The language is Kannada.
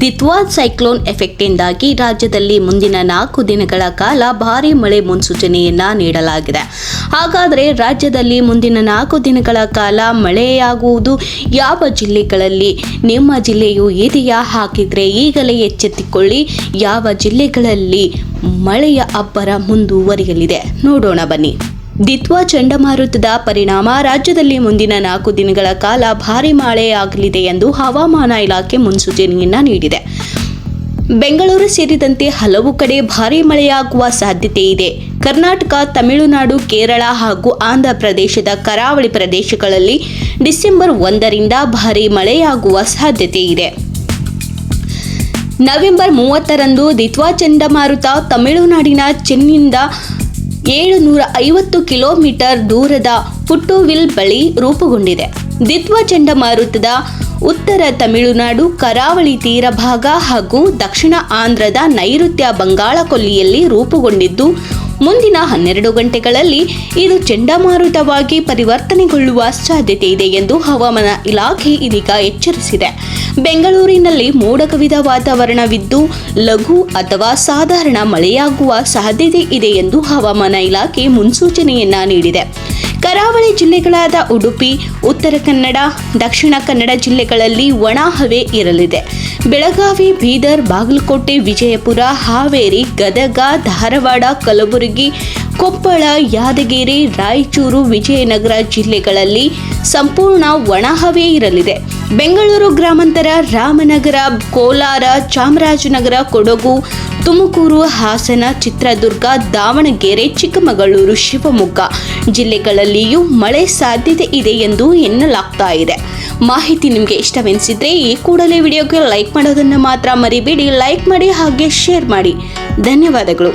ದಿತ್ವಾ ಸೈಕ್ಲೋನ್ ಎಫೆಕ್ಟ್ನಿಂದಾಗಿ ರಾಜ್ಯದಲ್ಲಿ ಮುಂದಿನ 4 ದಿನಗಳ ಕಾಲ ಭಾರೀ ಮಳೆ ಮುನ್ಸೂಚನೆಯನ್ನ ನೀಡಲಾಗಿದೆ. ಹಾಗಾದರೆ ರಾಜ್ಯದಲ್ಲಿ ಮುಂದಿನ 4 ದಿನಗಳ ಕಾಲ ಮಳೆಯಾಗುವುದು ಯಾವ ಜಿಲ್ಲೆಗಳಲ್ಲಿ? ನಿಮ್ಮ ಜಿಲ್ಲೆಯು ಇದೆಯಾ? ಹಾಗಿದ್ರೆ ಈಗಲೇ ಎಚ್ಚೆತ್ತುಕೊಳ್ಳಿ. ಯಾವ ಜಿಲ್ಲೆಗಳಲ್ಲಿ ಮಳೆಯ ಅಬ್ಬರ ಮುಂದುವರಿಯಲಿದೆ ನೋಡೋಣ ಬನ್ನಿ. ದಿತ್ವಾ ಚಂಡಮಾರುತದ ಪರಿಣಾಮ ರಾಜ್ಯದಲ್ಲಿ ಮುಂದಿನ 4 ದಿನಗಳ ಕಾಲ ಭಾರೀ ಮಳೆಯಾಗಲಿದೆ ಎಂದು ಹವಾಮಾನ ಇಲಾಖೆ ಮುನ್ಸೂಚನೆಯನ್ನ ನೀಡಿದೆ. ಬೆಂಗಳೂರು ಸೇರಿದಂತೆ ಹಲವು ಕಡೆ ಭಾರೀ ಮಳೆಯಾಗುವ ಸಾಧ್ಯತೆ ಇದೆ. ಕರ್ನಾಟಕ, ತಮಿಳುನಾಡು, ಕೇರಳ ಹಾಗೂ ಆಂಧ್ರ ಪ್ರದೇಶದ ಕರಾವಳಿ ಪ್ರದೇಶಗಳಲ್ಲಿ ಡಿಸೆಂಬರ್ 1ರಿಂದ ಭಾರೀ ಮಳೆಯಾಗುವ ಸಾಧ್ಯತೆ ಇದೆ. ನವೆಂಬರ್ 30ರಂದು ದಿತ್ವಾ ಚಂಡಮಾರುತ ತಮಿಳುನಾಡಿನ ಚೆನ್ನೈನಿಂದ 750 ಕಿಲೋಮೀಟರ್ ದೂರದ ಪುಟ್ಟುವಿಲ್ ಬಳಿ ರೂಪುಗೊಂಡಿದೆ. ದಿತ್ವಾ ಚಂಡಮಾರುತದ ಉತ್ತರ ತಮಿಳುನಾಡು, ಕರಾವಳಿ ತೀರ ಭಾಗ ಹಾಗೂ ದಕ್ಷಿಣ ಆಂಧ್ರದ ನೈಋತ್ಯ ಬಂಗಾಳ ಕೊಲ್ಲಿಯಲ್ಲಿ ರೂಪುಗೊಂಡಿದ್ದು ಮುಂದಿನ 12 ಗಂಟೆಗಳಲ್ಲಿ ಇದು ಚಂಡಮಾರುತವಾಗಿ ಪರಿವರ್ತನೆಗೊಳ್ಳುವ ಸಾಧ್ಯತೆ ಇದೆ ಎಂದು ಹವಾಮಾನ ಇಲಾಖೆ ಇದೀಗ ಎಚ್ಚರಿಸಿದೆ. ಬೆಂಗಳೂರಿನಲ್ಲಿ ಮೋಡ ಕವಿದ ವಾತಾವರಣವಿದ್ದು ಲಘು ಅಥವಾ ಸಾಧಾರಣ ಮಳೆಯಾಗುವ ಸಾಧ್ಯತೆ ಇದೆ ಎಂದು ಹವಾಮಾನ ಇಲಾಖೆ ಮುನ್ಸೂಚನೆಯನ್ನ ನೀಡಿದೆ. ಕರಾವಳಿ ಜಿಲ್ಲೆಗಳಾದ ಉಡುಪಿ, ಉತ್ತರ ಕನ್ನಡ, ದಕ್ಷಿಣ ಕನ್ನಡ ಜಿಲ್ಲೆಗಳಲ್ಲಿ ಒಣ ಹವೆ ಇರಲಿದೆ. ಬೆಳಗಾವಿ, ಬೀದರ್, ಬಾಗಲಕೋಟೆ, ವಿಜಯಪುರ, ಹಾವೇರಿ, ಗದಗ, ಧಾರವಾಡ, ಕಲಬುರಗಿ, ಕೊಪ್ಪಳ, ಯಾದಗಿರಿ, ರಾಯಚೂರು, ವಿಜಯನಗರ ಜಿಲ್ಲೆಗಳಲ್ಲಿ ಸಂಪೂರ್ಣ ಒಣಹವೆ ಇರಲಿದೆ. ಬೆಂಗಳೂರು ಗ್ರಾಮಾಂತರ, ರಾಮನಗರ, ಕೋಲಾರ, ಚಾಮರಾಜನಗರ, ಕೊಡಗು, ತುಮಕೂರು, ಹಾಸನ, ಚಿತ್ರದುರ್ಗ, ದಾವಣಗೆರೆ, ಚಿಕ್ಕಮಗಳೂರು, ಶಿವಮೊಗ್ಗ ಜಿಲ್ಲೆಗಳಲ್ಲಿಯೂ ಮಳೆ ಸಾಧ್ಯತೆ ಇದೆ ಎಂದು ಎನ್ನಲಾಗ್ತಾ ಇದೆ. ಮಾಹಿತಿ ನಿಮಗೆ ಇಷ್ಟವೆನಿಸಿದ್ರೆ ಈ ಕೂಡಲೇ ವಿಡಿಯೋಗೆ ಲೈಕ್ ಮಾಡೋದನ್ನು ಮಾತ್ರ ಮರಿಬೇಡಿ. ಲೈಕ್ ಮಾಡಿ ಹಾಗೆ ಶೇರ್ ಮಾಡಿ. ಧನ್ಯವಾದಗಳು.